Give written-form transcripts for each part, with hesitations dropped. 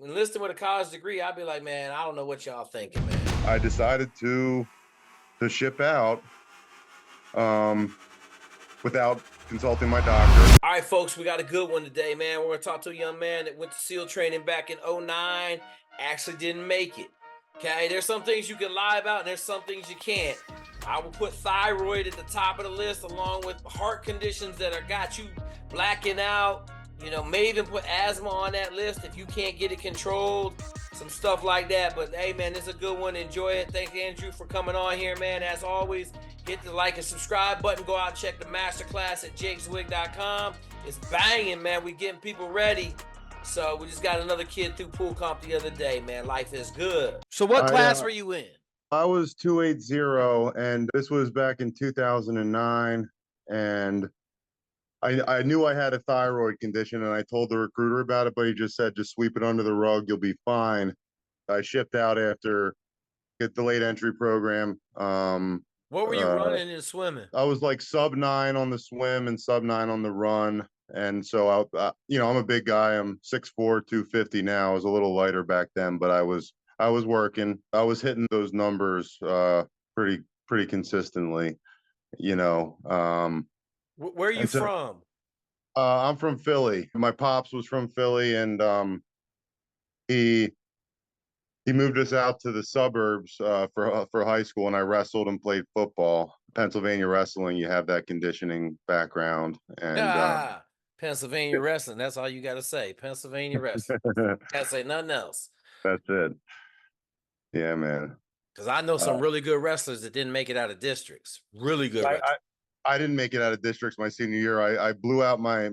enlisting with a college degree, I'd be like, man, I don't know what y'all thinking, man. I decided to ship out without consulting my doctor. All right, folks, we got a good one today, man. We're going to talk to a young man that went to SEAL training back in 09, actually didn't make it. Okay, there's some things you can lie about and there's some things you can't. I will put thyroid at the top of the list along with heart conditions that are got you blacking out. You know, may even put asthma on that list if you can't get it controlled. Some stuff like that. But hey, man, this is a good one. Enjoy it. Thank Andrew for coming on here, man. As always, hit the like and subscribe button. Go out and check the masterclass at jakezweig.com. It's banging, man. We getting people ready. So we just got another kid through pool comp the other day, man. Life is good. So what class were you in? I was 280, and this was back in 2009. And I knew I had a thyroid condition, and I told the recruiter about it, but he just said, just sweep it under the rug. You'll be fine. I shipped out after the delayed entry program. What were you running in swimming? I was like sub-9 on the swim and sub-9 on the run. And so, I'm a big guy. I'm 6'4", 250 now. I was a little lighter back then, but I was working. I was hitting those numbers pretty consistently, you know. Where are you from? I'm from Philly. My pops was from Philly, and he moved us out to the suburbs for high school, and I wrestled and played football. Pennsylvania wrestling, you have that conditioning background, and Pennsylvania wrestling. That's all you got to say. Pennsylvania wrestling. Can't say nothing else. That's it. Yeah, man. Because I know some really good wrestlers that didn't make it out of districts. Really good wrestlers. I didn't make it out of districts my senior year. I blew out my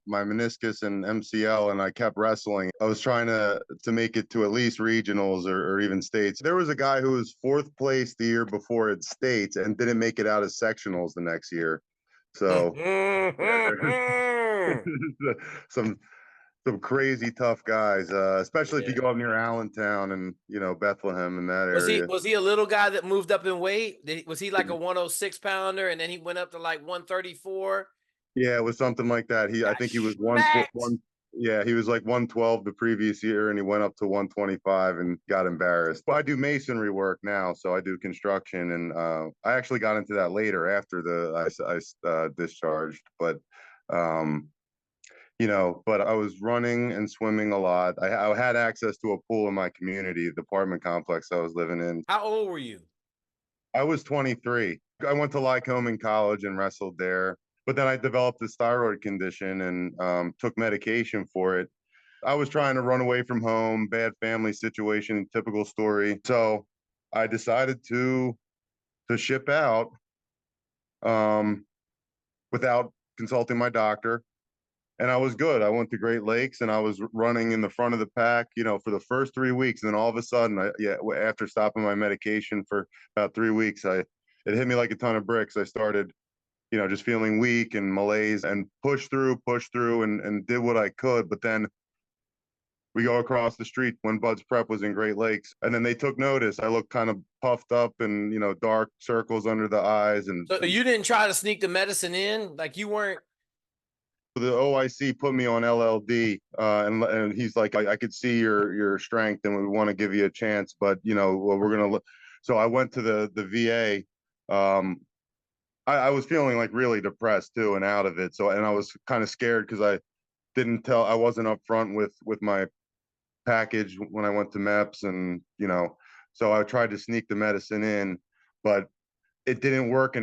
meniscus and MCL, and I kept wrestling. I was trying to make it to at least regionals or even states. There was a guy who was 4th place the year before at states and didn't make it out of sectionals the next year. So some crazy tough guys, especially if you go up near Allentown and Bethlehem and that area. Was he a little guy that moved up in weight? Was he like a 106 pounder and then he went up to like 134? Yeah, it was something like that. I think he was one. Yeah, he was like 112 the previous year, and he went up to 125 and got embarrassed. But I do masonry work now, so I do construction, and I actually got into that later after I discharged. But but I was running and swimming a lot. I had access to a pool in my community, the apartment complex I was living in. How old were you? I was 23. I went to Lycoming College and wrestled there. But then I developed this thyroid condition and took medication for it. I was trying to run away from home, bad family situation, typical story. So I decided to ship out without consulting my doctor. And I was good. I went to Great Lakes and I was running in the front of the pack, for the first 3 weeks. And then all of a sudden, after stopping my medication for about 3 weeks, it hit me like a ton of bricks. I started, just feeling weak and malaise, and pushed through and did what I could. But then we go across the street when Bud's Prep was in Great Lakes, and then they took notice. I looked kind of puffed up and, dark circles under the eyes. And so you didn't try to sneak the medicine in? Like you weren't? The OIC put me on LLD, and he's like, I could see your strength, and we want to give you a chance, but we're gonna. So I went to the VA. I was feeling like really depressed too, and out of it. So, and I was kind of scared because I wasn't upfront with my package when I went to MEPS, and so I tried to sneak the medicine in, but it didn't work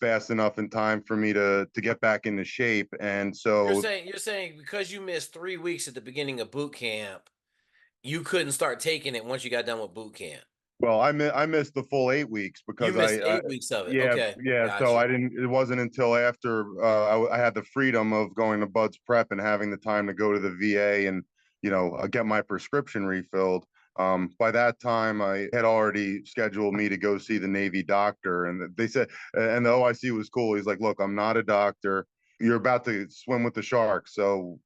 fast enough in time for me to get back into shape. And so you're saying because you missed 3 weeks at the beginning of boot camp, you couldn't start taking it once you got done with boot camp. Well, I missed the full 8 weeks because you missed 8 weeks of it. Yeah, okay. Yeah. Gotcha. So it wasn't until after I had the freedom of going to Bud's Prep and having the time to go to the VA and, get my prescription refilled. By that time, I had already scheduled me to go see the Navy doctor. And they said, and the OIC was cool. He's like, look, I'm not a doctor. You're about to swim with the sharks. So,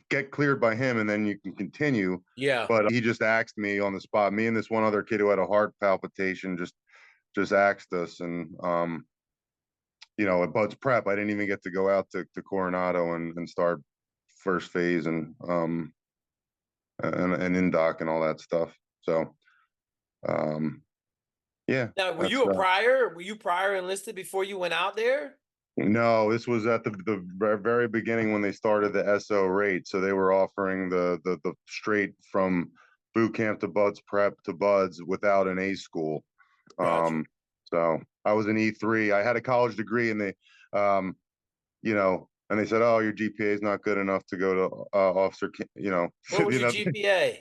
get cleared by him and then you can continue. Yeah. But he just axed me on the spot. Me and this one other kid who had a heart palpitation just axed us. And, at Bud's Prep, I didn't even get to go out to Coronado and start first phase. And and in doc and all that stuff. So, um, yeah, Now, were that's you a prior? Were you prior enlisted before you went out there? no, this was at the very beginning when they started the SO rate. So they were offering the straight from boot camp to buds prep to buds without an A school. Gotcha. So I was an E3. I had a college degree, and they, um, and they said, "Oh, your GPA is not good enough to go to officer." What was your GPA?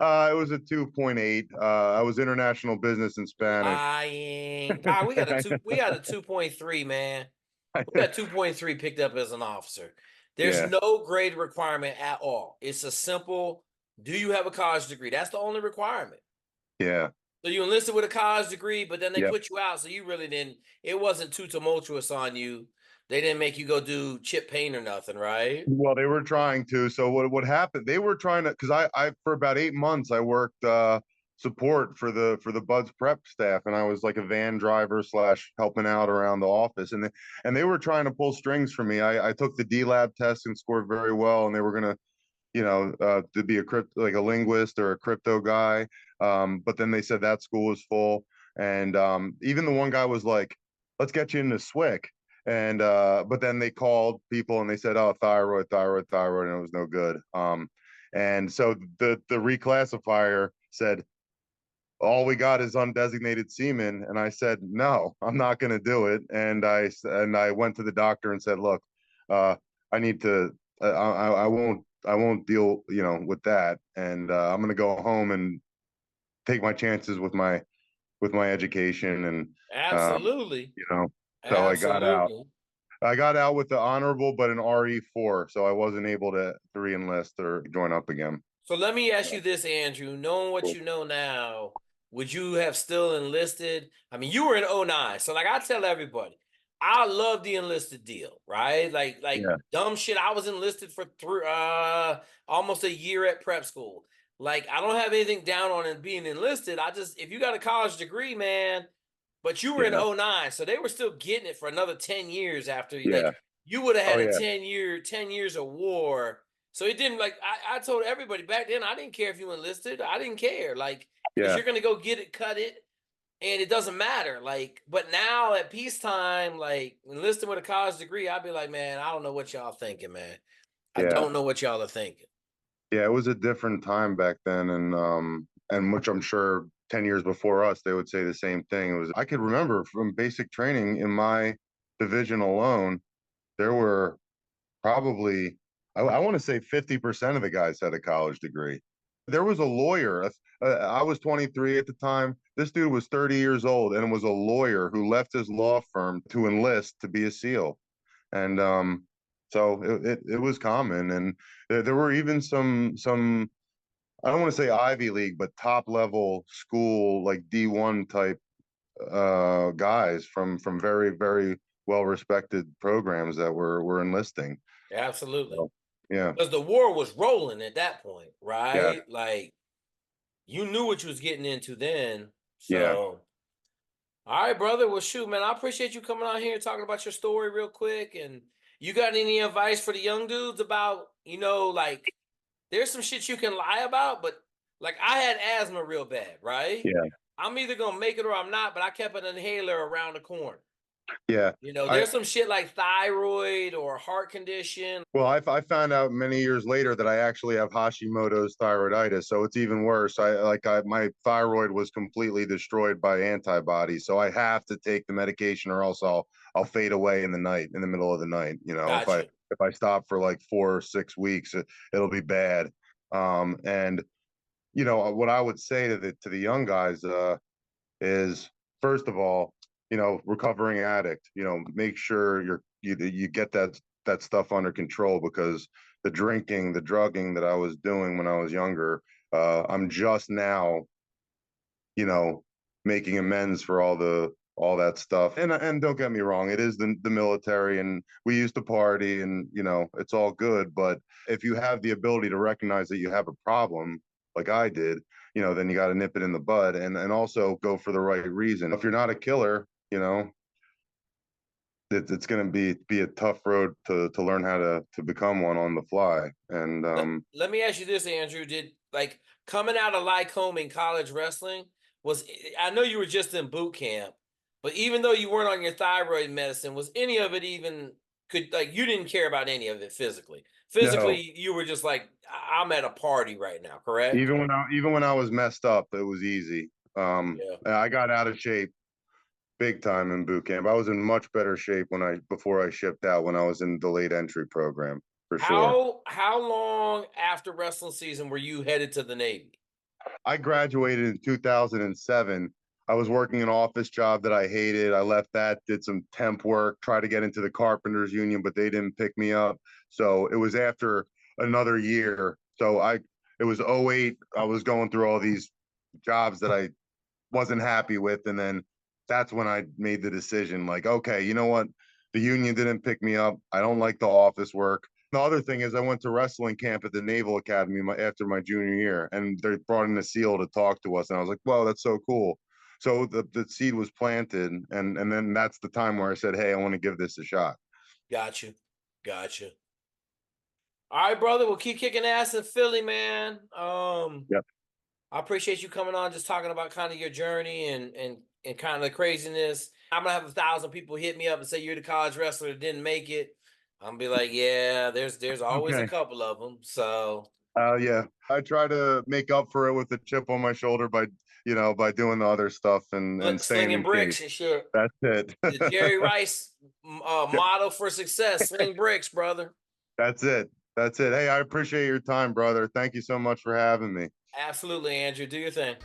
It was a 2.8. I was international business and Spanish. Lying. God, we got a 2.3, man. We got 2.3 picked up as an officer. There's Yeah, no grade requirement at all. It's a simple, do you have a college degree? That's the only requirement. yeah, So you enlisted with a college degree, but then they yep. put you out, so you really didn't, it wasn't too tumultuous on you. They didn't make you go do chip paint or nothing, right? Well, they were trying to. So what happened? They were trying to, because I for about 8 months I worked support for the Buds Prep staff, and I was like a van driver slash helping out around the office, and they were trying to pull strings for me. I took the D lab test and scored very well, and they were gonna to be a like a linguist or a crypto guy. But then they said that school was full. And even the one guy was like, let's get you into SWIC. And but then they called people and they said, oh, thyroid, thyroid, thyroid, and it was no good. And so the reclassifier said, all we got is undesignated seaman. And I said, no, I'm not going to do it. And I went to the doctor and said, look, uh, I need to, I won't deal, with that. And I'm going to go home and take my chances with my education. And, um, Absolutely. you know, so I got out. Absolutely. I got out with the honorable, but an RE4. So I wasn't able to re-enlist or join up again. So let me ask you this, Andrew. Knowing what Cool. you know now, would you have still enlisted? I mean, you were in '09, so like I tell everybody, I love the enlisted deal, right? Like Yeah. dumb shit. I was enlisted for almost a year at prep school. Like I don't have anything down on it being enlisted. I just if you got a college degree, man, but you were in Yeah. '09, so they were still getting it for another 10 years after Yeah. like you would have Oh had a yeah. 10 years of war. So it didn't like I told everybody back then I didn't care if you enlisted. I didn't care. Like, because Yeah. you're gonna go get it, cut it, and it doesn't matter. Like, but now at peacetime, like enlisting with a college degree, I'd be like, man, I don't know what y'all thinking, man. I Yeah. don't know what y'all are thinking. Yeah, it was a different time back then, and which I'm sure 10 years before us they would say the same thing. It was I could remember from basic training in my division alone, there were probably I want to say 50% of the guys had a college degree. There was a lawyer. I was 23 at the time. This dude was 30 years old and was a lawyer who left his law firm to enlist to be a SEAL. And so it was common, and there were even some I don't want to say Ivy League, but top level school like D1 type guys from very very well respected programs that were enlisting. Absolutely. So, yeah, Because the war was rolling at that point, yeah, right? Like you knew what you was getting into then. yeah, So all right, brother. Well, shoot, man, I appreciate you coming on here and talking about your story real quick. And you got any advice for the young dudes about, like there's some shit you can lie about, but like I had asthma real bad, right? yeah, I'm either gonna make it or I'm not, but I kept an inhaler around the corner. yeah. I There's some shit like thyroid or heart condition. Well, I found out many years later that I actually have Hashimoto's thyroiditis, so it's even worse. My thyroid was completely destroyed by antibodies, so I have to take the medication, or else I'll fade away in the night, in the middle of the night. Got you. If I stop for like 4 or 6 weeks, it'll be bad. And what I would say to the young guys is, first of all, recovering addict, make sure you get that stuff under control, because the drinking, the drugging that I was doing when I was younger, I'm just now, you know, making amends for all that stuff. And don't get me wrong, it is the military, and we used to party, and it's all good. But if you have the ability to recognize that you have a problem, like I did, then you got to nip it in the bud, and also go for the right reason. If you're not a killer, it's going to be a tough road to learn how to become one on the fly. And Let me ask you this, Andrew. Did like coming out of Lycoming college wrestling was I know you were just in boot camp, but even though you weren't on your thyroid medicine, was any of it even could like you didn't care about any of it physically? no, Physically, you were just like, I'm at a party right now, correct? even when I was messed up, it was easy. Yeah. I got out of shape big time in boot camp. I was in much better shape before I shipped out when I was in the late entry program for sure. How long after wrestling season were you headed to the Navy? I graduated in 2007. I was working an office job that I hated. I left that, did some temp work, tried to get into the carpenters union, but they didn't pick me up. So it was after another year. It was '08. I was going through all these jobs that I wasn't happy with. And then that's when I made the decision like, okay, you know what? The union didn't pick me up. I don't like the office work. The other thing is, I went to wrestling camp at the Naval Academy after my junior year, and they brought in a SEAL to talk to us. And I was like, "Whoa, that's so cool." So the seed was planted, and then that's the time where I said, "Hey, I want to give this a shot." Got you. Got you. All right, brother. We'll keep kicking ass in Philly, man. Yep. I appreciate you coming on, just talking about kind of your journey and kind of the craziness. I'm gonna have 1,000 people hit me up and say you're the college wrestler that didn't make it. I'm gonna be like, yeah, there's always a Okay. couple of them. So Yeah. I try to make up for it with a chip on my shoulder by doing the other stuff and staying slinging in shape. bricks and sure. That's it. The Jerry Rice Yep. motto for success: sling bricks, brother. That's it. That's it. Hey, I appreciate your time, brother. Thank you so much for having me. Absolutely, Andrew. Do your thing.